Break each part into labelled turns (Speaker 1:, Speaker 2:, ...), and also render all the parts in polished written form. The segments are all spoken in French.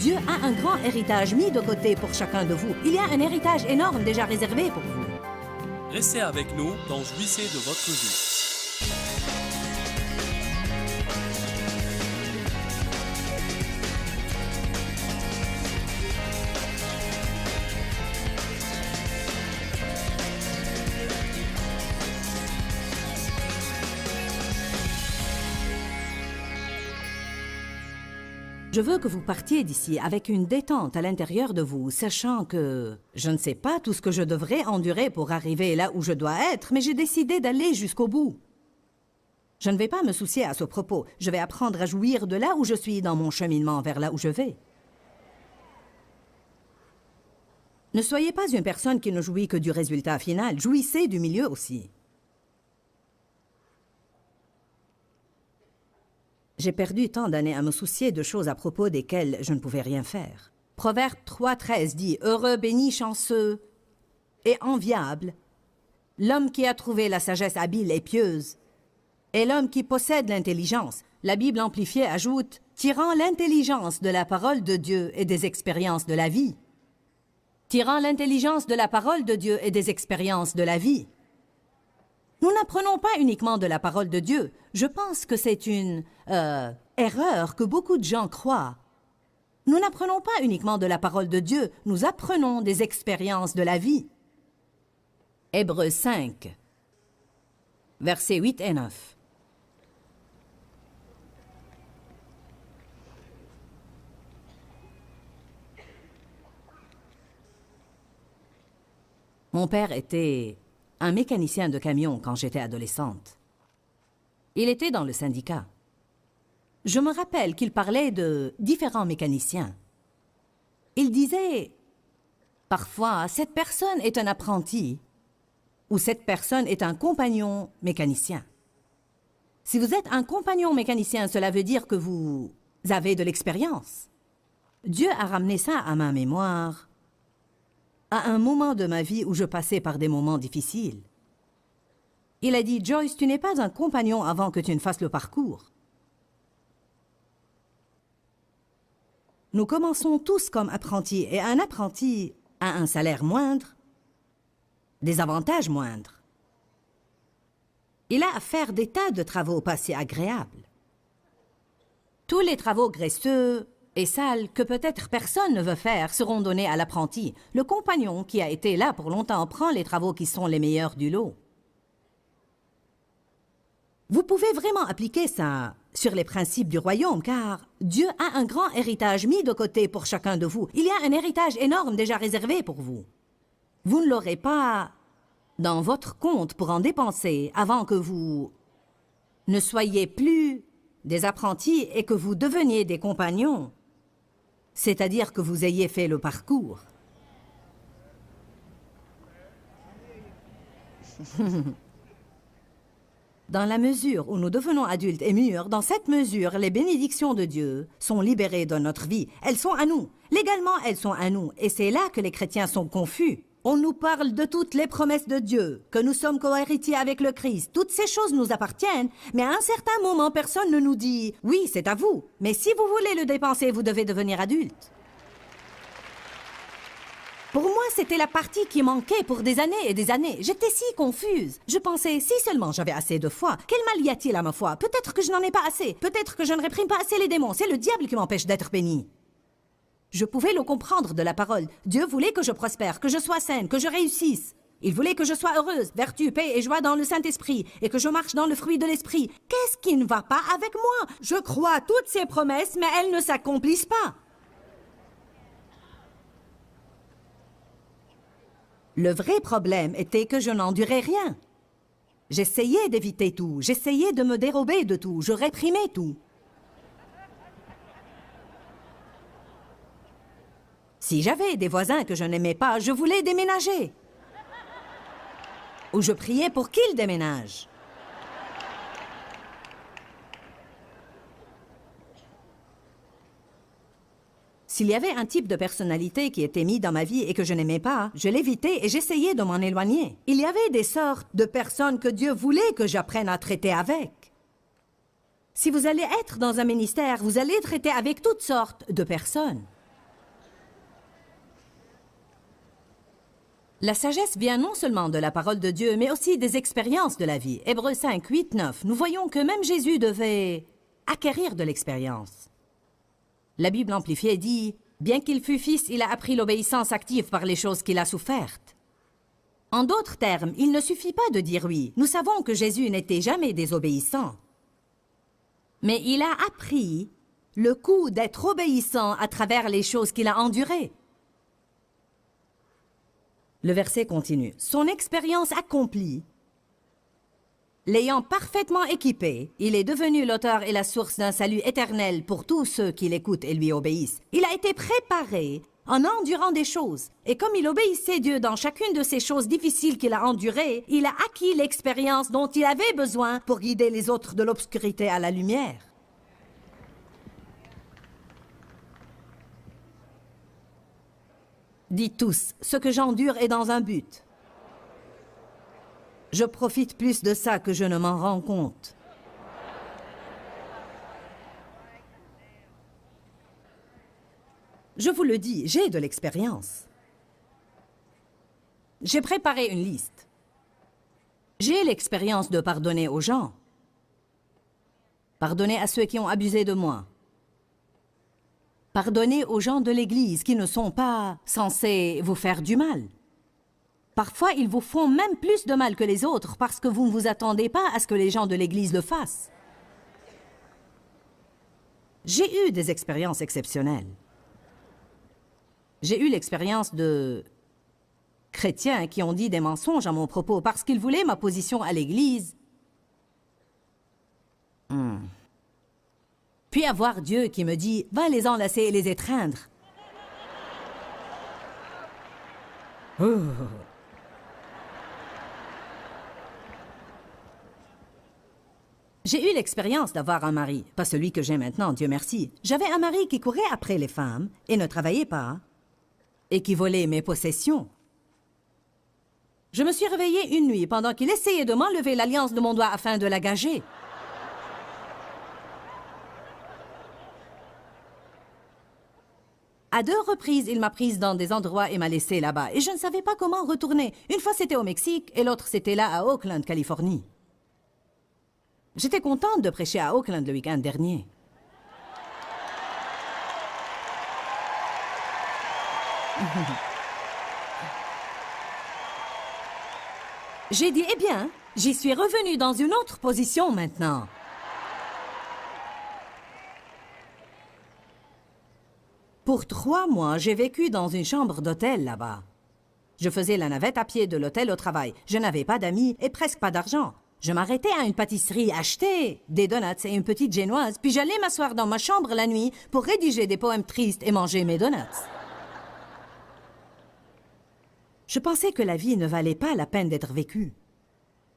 Speaker 1: Dieu a un grand héritage mis de côté pour chacun de vous. Il y a un héritage énorme déjà réservé pour vous.
Speaker 2: Restez avec nous dans Jouissez de votre vie.
Speaker 1: Je veux que vous partiez d'ici avec une détente à l'intérieur de vous, sachant que je ne sais pas tout ce que je devrais endurer pour arriver là où je dois être, mais j'ai décidé d'aller jusqu'au bout. Je ne vais pas me soucier à ce propos. Je vais apprendre à jouir de là où je suis dans mon cheminement vers là où je vais. Ne soyez pas une personne qui ne jouit que du résultat final. Jouissez du milieu aussi. J'ai perdu tant d'années à me soucier de choses à propos desquelles je ne pouvais rien faire. Proverbe 3,13 dit « Heureux, béni, chanceux et enviable, l'homme qui a trouvé la sagesse habile et pieuse, et l'homme qui possède l'intelligence. » La Bible amplifiée ajoute « Tirant l'intelligence de la parole de Dieu et des expériences de la vie. » Tirant l'intelligence de la parole de Dieu et des expériences de la vie. Nous n'apprenons pas uniquement de la parole de Dieu. Je pense que c'est une erreur que beaucoup de gens croient. Nous n'apprenons pas uniquement de la parole de Dieu, nous apprenons des expériences de la vie. Hébreux 5, versets 8 et 9. Mon père était un mécanicien de camion quand j'étais adolescente. Il était dans le syndicat. Je me rappelle qu'il parlait de différents mécaniciens. Il disait, parfois, cette personne est un apprenti ou cette personne est un compagnon mécanicien. Si vous êtes un compagnon mécanicien, cela veut dire que vous avez de l'expérience. Dieu a ramené ça à ma mémoire à un moment de ma vie où je passais par des moments difficiles. Il a dit, « Joyce, tu n'es pas un compagnon avant que tu ne fasses le parcours. » Nous commençons tous comme apprentis, et un apprenti a un salaire moindre, des avantages moindres. Il a à faire des tas de travaux pas si agréables. Tous les travaux graisseux et sales que peut-être personne ne veut faire seront donnés à l'apprenti. Le compagnon qui a été là pour longtemps prend les travaux qui sont les meilleurs du lot. Vous pouvez vraiment appliquer ça sur les principes du royaume, car Dieu a un grand héritage mis de côté pour chacun de vous. Il y a un héritage énorme déjà réservé pour vous. Vous ne l'aurez pas dans votre compte pour en dépenser avant que vous ne soyez plus des apprentis et que vous deveniez des compagnons, c'est-à-dire que vous ayez fait le parcours. Dans la mesure où nous devenons adultes et mûrs, dans cette mesure, les bénédictions de Dieu sont libérées dans notre vie. Elles sont à nous. Légalement, elles sont à nous. Et c'est là que les chrétiens sont confus. On nous parle de toutes les promesses de Dieu, que nous sommes co-héritiers avec le Christ. Toutes ces choses nous appartiennent, mais à un certain moment, personne ne nous dit « Oui, c'est à vous, mais si vous voulez le dépenser, vous devez devenir adulte. » Pour moi, c'était la partie qui manquait pour des années et des années. J'étais si confuse. Je pensais, si seulement j'avais assez de foi, quel mal y a-t-il à ma foi? Peut-être que je n'en ai pas assez. Peut-être que je ne réprime pas assez les démons. C'est le diable qui m'empêche d'être béni. Je pouvais le comprendre de la parole. Dieu voulait que je prospère, que je sois saine, que je réussisse. Il voulait que je sois heureuse, vertu, paix et joie dans le Saint-Esprit, et que je marche dans le fruit de l'Esprit. Qu'est-ce qui ne va pas avec moi? Je crois toutes ces promesses, mais elles ne s'accomplissent pas. Le vrai problème était que je n'endurais rien. J'essayais d'éviter tout, j'essayais de me dérober de tout, je réprimais tout. Si j'avais des voisins que je n'aimais pas, je voulais déménager. Ou je priais pour qu'ils déménagent. S'il y avait un type de personnalité qui était mis dans ma vie et que je n'aimais pas, je l'évitais et j'essayais de m'en éloigner. Il y avait des sortes de personnes que Dieu voulait que j'apprenne à traiter avec. Si vous allez être dans un ministère, vous allez traiter avec toutes sortes de personnes. La sagesse vient non seulement de la parole de Dieu, mais aussi des expériences de la vie. Hébreux 5, 8, 9. Nous voyons que même Jésus devait acquérir de l'expérience. La Bible amplifiée dit « Bien qu'il fût fils, il a appris l'obéissance active par les choses qu'il a souffertes. » En d'autres termes, il ne suffit pas de dire oui. Nous savons que Jésus n'était jamais désobéissant. Mais il a appris le coût d'être obéissant à travers les choses qu'il a endurées. Le verset continue. Son expérience accomplie, l'ayant parfaitement équipé, il est devenu l'auteur et la source d'un salut éternel pour tous ceux qui l'écoutent et lui obéissent. Il a été préparé en endurant des choses. Et comme il obéissait Dieu dans chacune de ces choses difficiles qu'il a endurées, il a acquis l'expérience dont il avait besoin pour guider les autres de l'obscurité à la lumière. Dites tous, ce que j'endure est dans un but. Je profite plus de ça que je ne m'en rends compte. Je vous le dis, j'ai de l'expérience. J'ai préparé une liste. J'ai l'expérience de pardonner aux gens. Pardonner à ceux qui ont abusé de moi. Pardonnez aux gens de l'Église qui ne sont pas censés vous faire du mal. Parfois, ils vous font même plus de mal que les autres parce que vous ne vous attendez pas à ce que les gens de l'Église le fassent. J'ai eu des expériences exceptionnelles. J'ai eu l'expérience de chrétiens qui ont dit des mensonges à mon propos parce qu'ils voulaient ma position à l'Église. Puis avoir Dieu qui me dit « Va les enlacer et les étreindre. » J'ai eu l'expérience d'avoir un mari, pas celui que j'ai maintenant, Dieu merci. J'avais un mari qui courait après les femmes et ne travaillait pas, et qui volait mes possessions. Je me suis réveillée une nuit pendant qu'il essayait de m'enlever l'alliance de mon doigt afin de la gager. À 2 reprises, il m'a prise dans des endroits et m'a laissée là-bas. Et je ne savais pas comment retourner. Une fois, c'était au Mexique et l'autre, c'était là, à Oakland, Californie. J'étais contente de prêcher à Oakland le week-end dernier. J'ai dit, eh bien, j'y suis revenue dans une autre position maintenant. Pour 3 mois, j'ai vécu dans une chambre d'hôtel là-bas. Je faisais la navette à pied de l'hôtel au travail. Je n'avais pas d'amis et presque pas d'argent. Je m'arrêtais à une pâtisserie, acheter des donuts et une petite génoise, puis j'allais m'asseoir dans ma chambre la nuit pour rédiger des poèmes tristes et manger mes donuts. Je pensais que la vie ne valait pas la peine d'être vécue.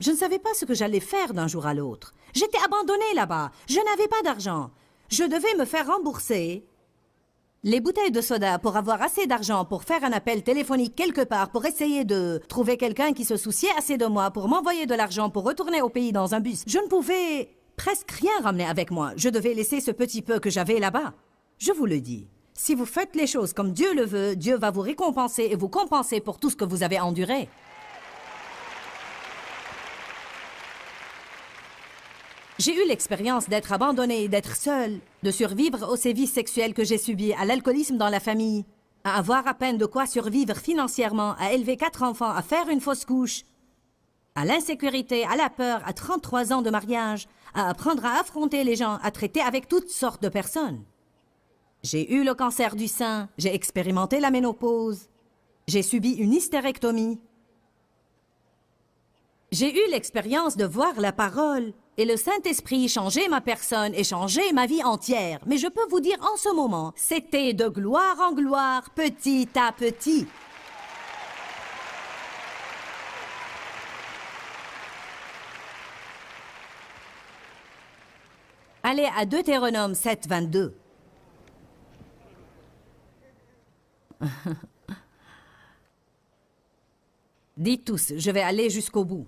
Speaker 1: Je ne savais pas ce que j'allais faire d'un jour à l'autre. J'étais abandonnée là-bas. Je n'avais pas d'argent. Je devais me faire rembourser les bouteilles de soda pour avoir assez d'argent pour faire un appel téléphonique quelque part pour essayer de trouver quelqu'un qui se souciait assez de moi pour m'envoyer de l'argent pour retourner au pays dans un bus. Je ne pouvais presque rien ramener avec moi. Je devais laisser ce petit peu que j'avais là-bas. Je vous le dis, si vous faites les choses comme Dieu le veut, Dieu va vous récompenser et vous compenser pour tout ce que vous avez enduré. J'ai eu l'expérience d'être abandonnée, d'être seule, de survivre aux sévices sexuels que j'ai subis, à l'alcoolisme dans la famille, à avoir à peine de quoi survivre financièrement, à élever 4 enfants, à faire une fausse couche, à l'insécurité, à la peur, à 33 ans de mariage, à apprendre à affronter les gens, à traiter avec toutes sortes de personnes. J'ai eu le cancer du sein, j'ai expérimenté la ménopause, j'ai subi une hystérectomie. J'ai eu l'expérience de voir la parole et le Saint-Esprit changer ma personne et changer ma vie entière. Mais je peux vous dire en ce moment, c'était de gloire en gloire, petit à petit. Allez à Deutéronome 7, 22. Dites tous, je vais aller jusqu'au bout.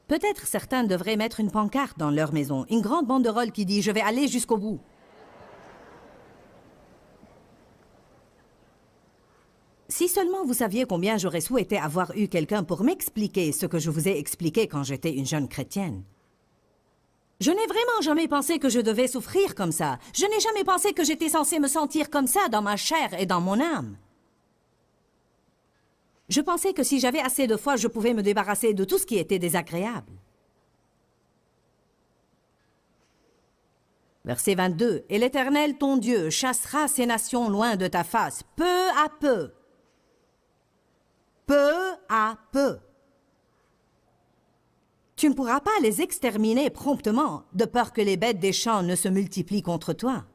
Speaker 1: Peut-être certains devraient mettre une pancarte dans leur maison, une grande banderole qui dit « Je vais aller jusqu'au bout ». seulement vous saviez combien j'aurais souhaité avoir eu quelqu'un pour m'expliquer ce que je vous ai expliqué quand j'étais une jeune chrétienne. Je n'ai vraiment jamais pensé que je devais souffrir comme ça. Je n'ai jamais pensé que j'étais censée me sentir comme ça dans ma chair et dans mon âme. Je pensais que si j'avais assez de foi, je pouvais me débarrasser de tout ce qui était désagréable. Verset 22. « Et l'Éternel, ton Dieu, chassera ces nations loin de ta face, peu à peu. » Peu à peu. Tu ne pourras pas les exterminer promptement, de peur que les bêtes des champs ne se multiplient contre toi.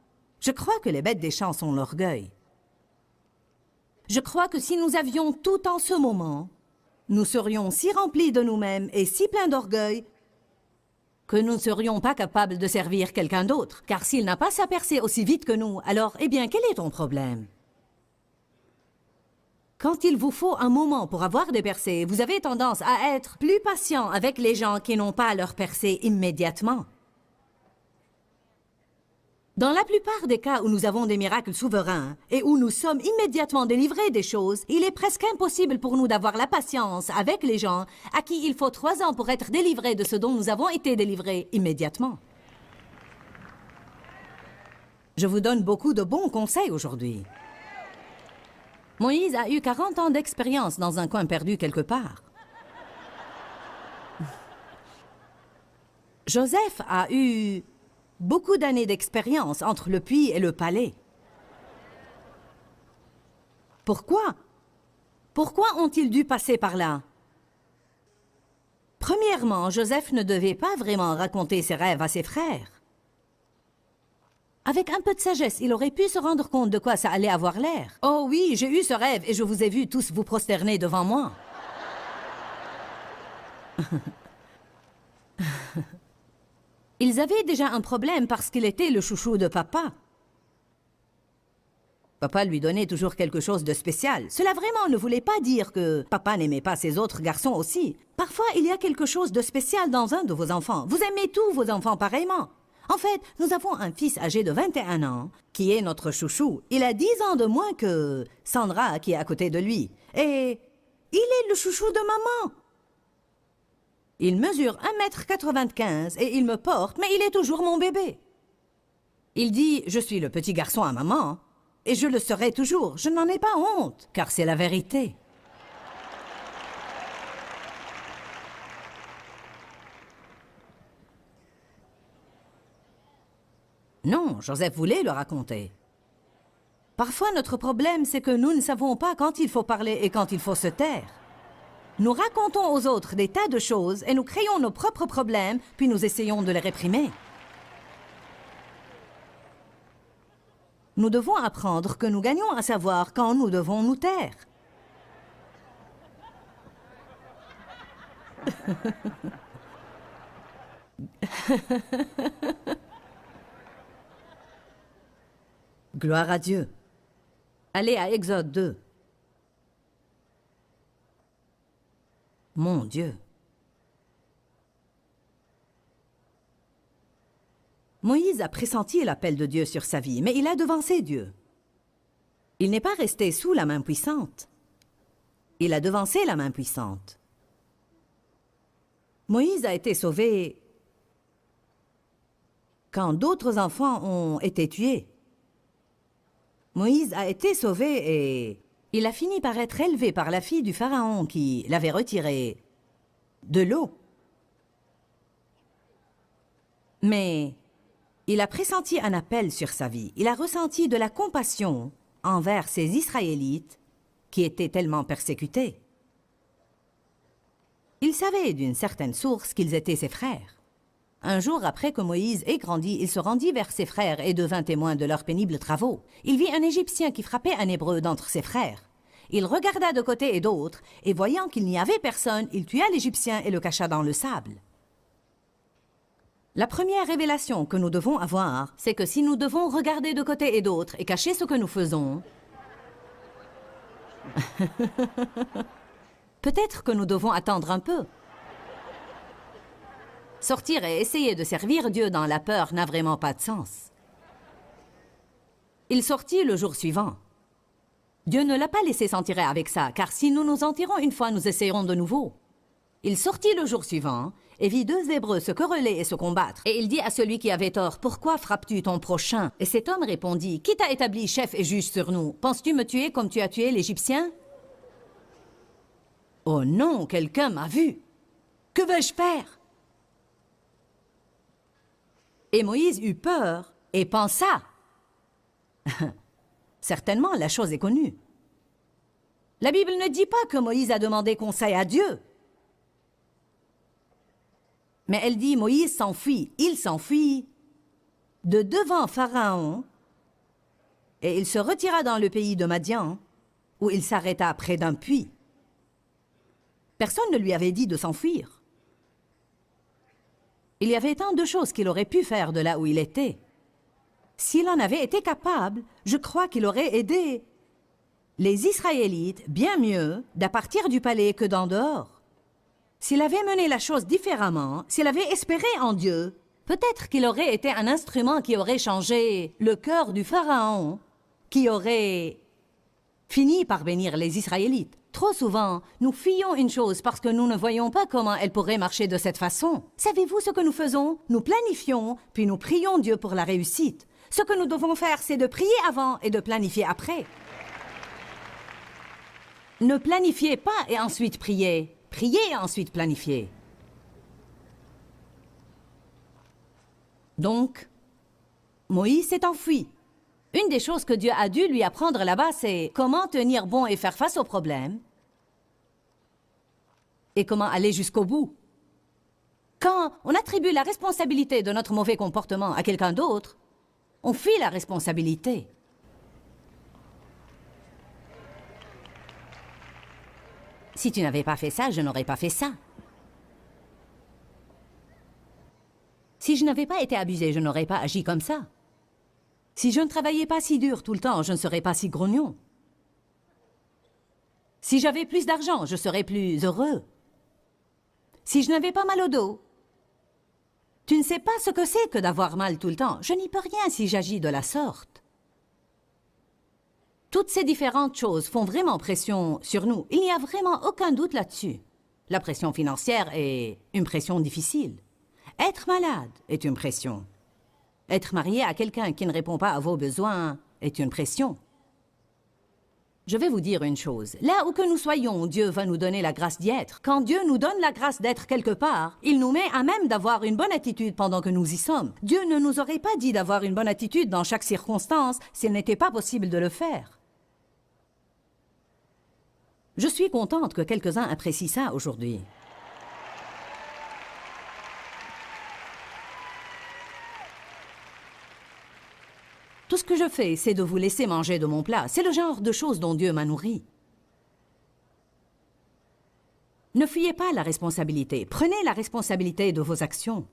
Speaker 1: Je crois que les bêtes des champs sont l'orgueil. Je crois que si nous avions tout en ce moment, nous serions si remplis de nous-mêmes et si pleins d'orgueil que nous ne serions pas capables de servir quelqu'un d'autre. Car s'il n'a pas sa percée aussi vite que nous, alors, eh bien, quel est ton problème? Quand il vous faut un moment pour avoir des percées, vous avez tendance à être plus patient avec les gens qui n'ont pas leur percée immédiatement. Dans la plupart des cas où nous avons des miracles souverains et où nous sommes immédiatement délivrés des choses, il est presque impossible pour nous d'avoir la patience avec les gens à qui il faut 3 ans pour être délivrés de ce dont nous avons été délivrés immédiatement. Je vous donne beaucoup de bons conseils aujourd'hui. Moïse a eu 40 ans d'expérience dans un coin perdu quelque part. Joseph a eu beaucoup d'années d'expérience entre le puits et le palais. Pourquoi? Pourquoi ont-ils dû passer par là? Premièrement, Joseph ne devait pas vraiment raconter ses rêves à ses frères. Avec un peu de sagesse, il aurait pu se rendre compte de quoi ça allait avoir l'air. « Oh oui, j'ai eu ce rêve et je vous ai vus tous vous prosterner devant moi. » Ils avaient déjà un problème parce qu'il était le chouchou de papa. Papa lui donnait toujours quelque chose de spécial. Cela vraiment ne voulait pas dire que papa n'aimait pas ses autres garçons aussi. Parfois, il y a quelque chose de spécial dans un de vos enfants. Vous aimez tous vos enfants pareillement. En fait, nous avons un fils âgé de 21 ans, qui est notre chouchou. Il a 10 ans de moins que Sandra, qui est à côté de lui. Et il est le chouchou de maman. Il mesure 1,95 m et il me porte, mais il est toujours mon bébé. Il dit « Je suis le petit garçon à maman, et je le serai toujours. Je n'en ai pas honte, car c'est la vérité. » Non, Joseph voulait le raconter. Parfois, notre problème, c'est que nous ne savons pas quand il faut parler et quand il faut se taire. Nous racontons aux autres des tas de choses et nous créons nos propres problèmes, puis nous essayons de les réprimer. Nous devons apprendre que nous gagnons à savoir quand nous devons nous taire. Gloire à Dieu. Allez à Exode 2. Mon Dieu. Moïse a pressenti l'appel de Dieu sur sa vie, mais il a devancé Dieu. Il n'est pas resté sous la main puissante. Il a devancé la main puissante. Moïse a été sauvé quand d'autres enfants ont été tués. Moïse a été sauvé et il a fini par être élevé par la fille du pharaon qui l'avait retiré de l'eau. Mais il a pressenti un appel sur sa vie. Il a ressenti de la compassion envers ces Israélites qui étaient tellement persécutés. Il savait d'une certaine source qu'ils étaient ses frères. Un jour après que Moïse ait grandi, il se rendit vers ses frères et devint témoin de leurs pénibles travaux. Il vit un Égyptien qui frappait un Hébreu d'entre ses frères. Il regarda de côté et d'autre, et voyant qu'il n'y avait personne, il tua l'Égyptien et le cacha dans le sable. La première révélation que nous devons avoir, c'est que si nous devons regarder de côté et d'autre et cacher ce que nous faisons, peut-être que nous devons attendre un peu. Sortir et essayer de servir Dieu dans la peur n'a vraiment pas de sens. Il sortit le jour suivant. Dieu ne l'a pas laissé s'en tirer avec ça, car si nous nous en tirons une fois, nous essayerons de nouveau. Il sortit le jour suivant et vit deux Hébreux se quereller et se combattre. Et il dit à celui qui avait tort, « Pourquoi frappes-tu ton prochain ?» Et cet homme répondit, « Qui t'a établi chef et juge sur nous? Penses-tu me tuer comme tu as tué l'Égyptien? » « Oh non, quelqu'un m'a vu. Que vais-je faire ?» Et Moïse eut peur et pensa. Certainement, la chose est connue. La Bible ne dit pas que Moïse a demandé conseil à Dieu. Mais elle dit, Moïse s'enfuit. Il s'enfuit de devant Pharaon et il se retira dans le pays de Madian où il s'arrêta près d'un puits. Personne ne lui avait dit de s'enfuir. Il y avait tant de choses qu'il aurait pu faire de là où il était. S'il en avait été capable, je crois qu'il aurait aidé les Israélites bien mieux d'à partir du palais que d'en dehors. S'il avait mené la chose différemment, s'il avait espéré en Dieu, peut-être qu'il aurait été un instrument qui aurait changé le cœur du Pharaon, qui aurait fini par bénir les Israélites. Trop souvent, nous fuyons une chose parce que nous ne voyons pas comment elle pourrait marcher de cette façon. Savez-vous ce que nous faisons? Nous planifions, puis nous prions Dieu pour la réussite. Ce que nous devons faire, c'est de prier avant et de planifier après. Ne planifiez pas et ensuite priez. Priez et ensuite planifiez. Donc, Moïse s'est enfui. Une des choses que Dieu a dû lui apprendre là-bas, c'est comment tenir bon et faire face aux problèmes et comment aller jusqu'au bout. Quand on attribue la responsabilité de notre mauvais comportement à quelqu'un d'autre, on fuit la responsabilité. Si tu n'avais pas fait ça, je n'aurais pas fait ça. Si je n'avais pas été abusé, je n'aurais pas agi comme ça. Si je ne travaillais pas si dur tout le temps, je ne serais pas si grognon. Si j'avais plus d'argent, je serais plus heureux. Si je n'avais pas mal au dos. Tu ne sais pas ce que c'est que d'avoir mal tout le temps. Je n'y peux rien si j'agis de la sorte. Toutes ces différentes choses font vraiment pression sur nous. Il n'y a vraiment aucun doute là-dessus. La pression financière est une pression difficile. Être malade est une pression. Être marié à quelqu'un qui ne répond pas à vos besoins est une pression. Je vais vous dire une chose. Là où que nous soyons, Dieu va nous donner la grâce d'y être. Quand Dieu nous donne la grâce d'être quelque part, il nous met à même d'avoir une bonne attitude pendant que nous y sommes. Dieu ne nous aurait pas dit d'avoir une bonne attitude dans chaque circonstance s'il n'était pas possible de le faire. Je suis contente que quelques-uns apprécient ça aujourd'hui. Tout ce que je fais, c'est de vous laisser manger de mon plat. C'est le genre de choses dont Dieu m'a nourri. Ne fuyez pas la responsabilité. Prenez la responsabilité de vos actions.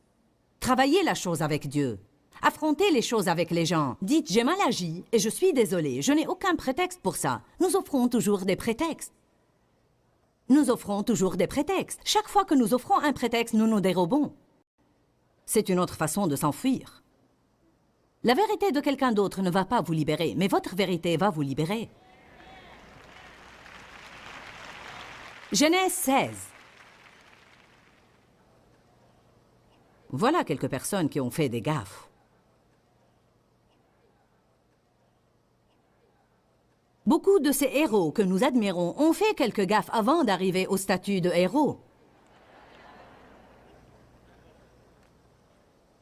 Speaker 1: Travaillez la chose avec Dieu. Affrontez les choses avec les gens. Dites, j'ai mal agi et je suis désolé. Je n'ai aucun prétexte pour ça. Nous offrons toujours des prétextes. Nous offrons toujours des prétextes. Chaque fois que nous offrons un prétexte, nous nous dérobons. C'est une autre façon de s'enfuir. La vérité de quelqu'un d'autre ne va pas vous libérer, mais votre vérité va vous libérer. Genèse 16. Voilà quelques personnes qui ont fait des gaffes. Beaucoup de ces héros que nous admirons ont fait quelques gaffes avant d'arriver au statut de héros.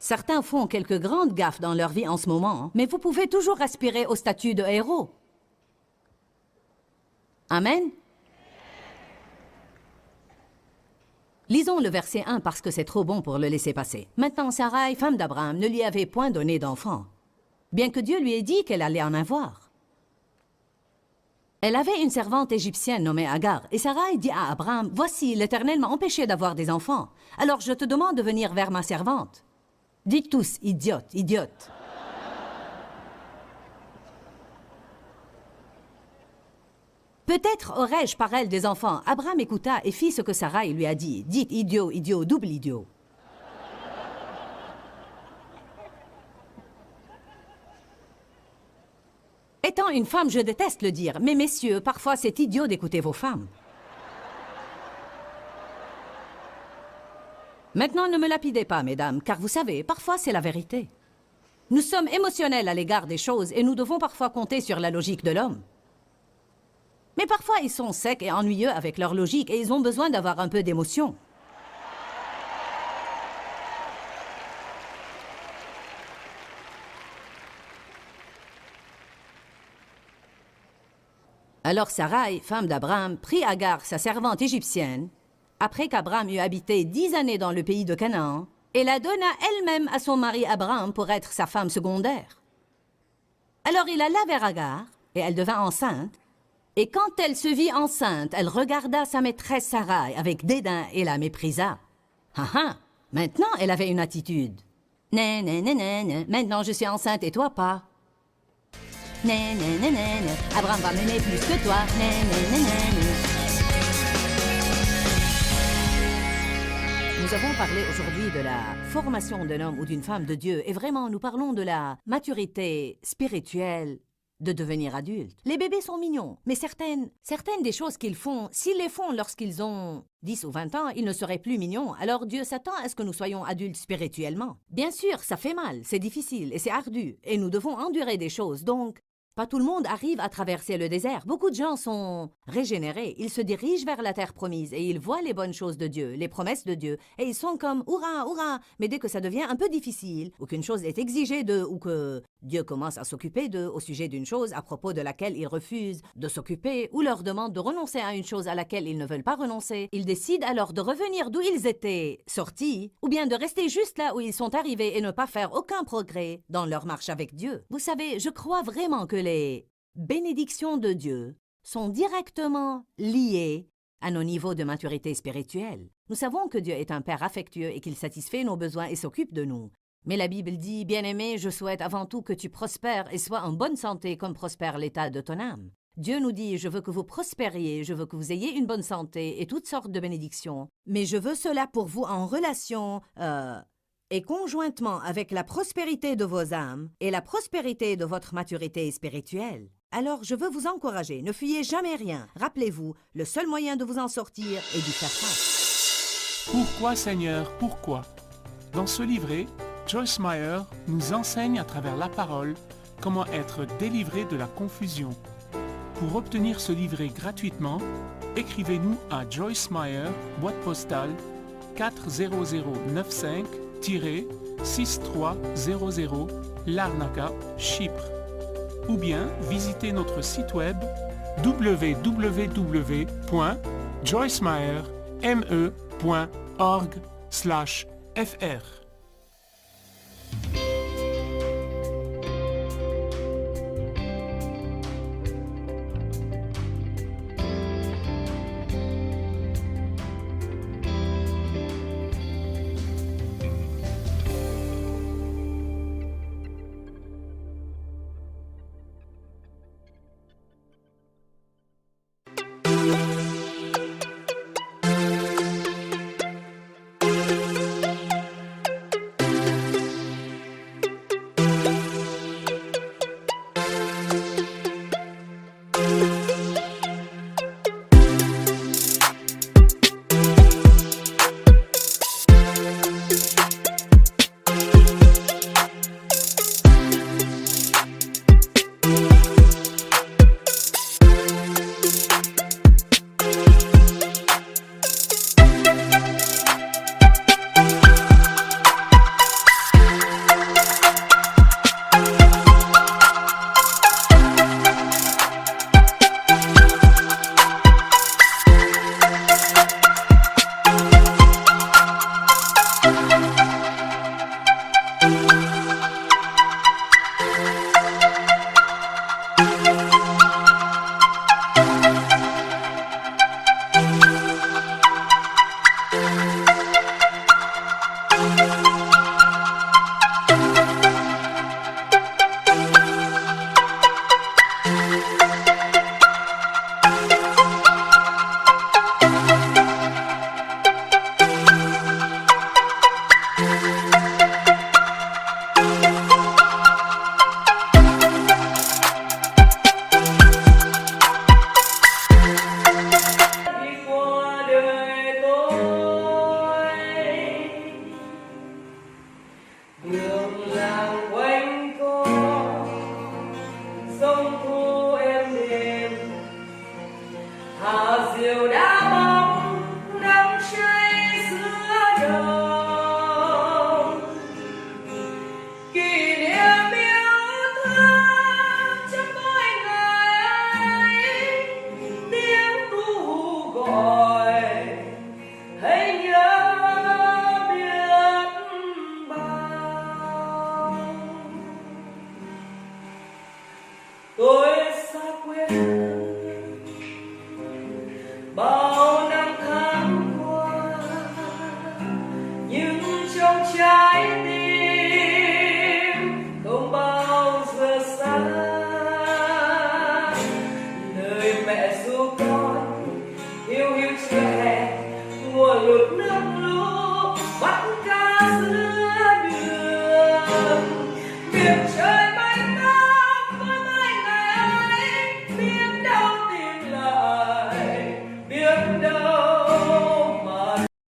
Speaker 1: Certains font quelques grandes gaffes dans leur vie en ce moment, mais vous pouvez toujours aspirer au statut de héros. Amen. Lisons le verset 1 parce que c'est trop bon pour le laisser passer. Maintenant, Sarai, femme d'Abraham, ne lui avait point donné d'enfant, bien que Dieu lui ait dit qu'elle allait en avoir. Elle avait une servante égyptienne nommée Agar, et Sarai dit à Abraham, « Voici, l'Éternel m'a empêché d'avoir des enfants, alors je te demande de venir vers ma servante. » Dites tous, idiote, idiote. Peut-être aurais-je par elle des enfants. Abraham écouta et fit ce que Sarai lui a dit. Dites idiot, idiot, double idiot. Étant Étant une femme, je déteste le dire, mais messieurs, parfois c'est idiot d'écouter vos femmes. Maintenant, ne me lapidez pas, mesdames, car vous savez, parfois c'est la vérité. Nous sommes émotionnels à l'égard des choses et nous devons parfois compter sur la logique de l'homme. Mais parfois, ils sont secs et ennuyeux avec leur logique et ils ont besoin d'avoir un peu d'émotion. Alors Sarai, femme d'Abraham, prit Agar, sa servante égyptienne, après qu'Abraham eut habité 10 années dans le pays de Canaan, et la donna elle-même à son mari Abraham pour être sa femme secondaire. Alors il alla vers Agar, et elle devint enceinte, et quand elle se vit enceinte, elle regarda sa maîtresse Sarai avec dédain et la méprisa. Ah ah, maintenant elle avait une attitude. Né, né, né, né, né. Maintenant je suis enceinte et toi pas. Né, né, né, né, né. Abraham va m'aimer plus que toi. Né, né, né, né, né. Nous avons parlé aujourd'hui de la formation d'un homme ou d'une femme de Dieu, et vraiment, nous parlons de la maturité spirituelle de devenir adulte. Les bébés sont mignons, mais certaines des choses qu'ils font, s'ils les font lorsqu'ils ont 10 ou 20 ans, ils ne seraient plus mignons. Alors Dieu s'attend à ce que nous soyons adultes spirituellement. Bien sûr, ça fait mal, c'est difficile et c'est ardu, et nous devons endurer des choses, donc pas tout le monde arrive à traverser le désert. Beaucoup de gens sont régénérés. Ils se dirigent vers la terre promise et ils voient les bonnes choses de Dieu, les promesses de Dieu. Et ils sont comme « Hurrah, hurrah !» Mais dès que ça devient un peu difficile, ou qu'une chose est exigée d'eux, ou que Dieu commence à s'occuper d'eux au sujet d'une chose à propos de laquelle ils refusent de s'occuper, ou leur demande de renoncer à une chose à laquelle ils ne veulent pas renoncer, ils décident alors de revenir d'où ils étaient sortis, ou bien de rester juste là où ils sont arrivés et ne pas faire aucun progrès dans leur marche avec Dieu. Vous savez, je crois vraiment que les bénédictions de Dieu sont directement liées à nos niveaux de maturité spirituelle. Nous savons que Dieu est un Père affectueux et qu'il satisfait nos besoins et s'occupe de nous. Mais la Bible dit, « Bien-aimé, je souhaite avant tout que tu prospères et sois en bonne santé comme prospère l'état de ton âme. » Dieu nous dit, « Je veux que vous prospériez, je veux que vous ayez une bonne santé et toutes sortes de bénédictions, mais je veux cela pour vous en relation, et conjointement avec la prospérité de vos âmes et la prospérité de votre maturité spirituelle. Alors, je veux vous encourager, ne fuyez jamais rien. Rappelez-vous, le seul moyen de vous en sortir est d'y faire face.
Speaker 3: Pourquoi, Seigneur, pourquoi? Dans ce livret, Joyce Meyer nous enseigne à travers la parole comment être délivré de la confusion. Pour obtenir ce livret gratuitement, écrivez-nous à Joyce Meyer, boîte postale 40095-6300 Larnaca, Chypre. Ou bien visitez notre site web www.joycemeyer.org/fr.
Speaker 4: Le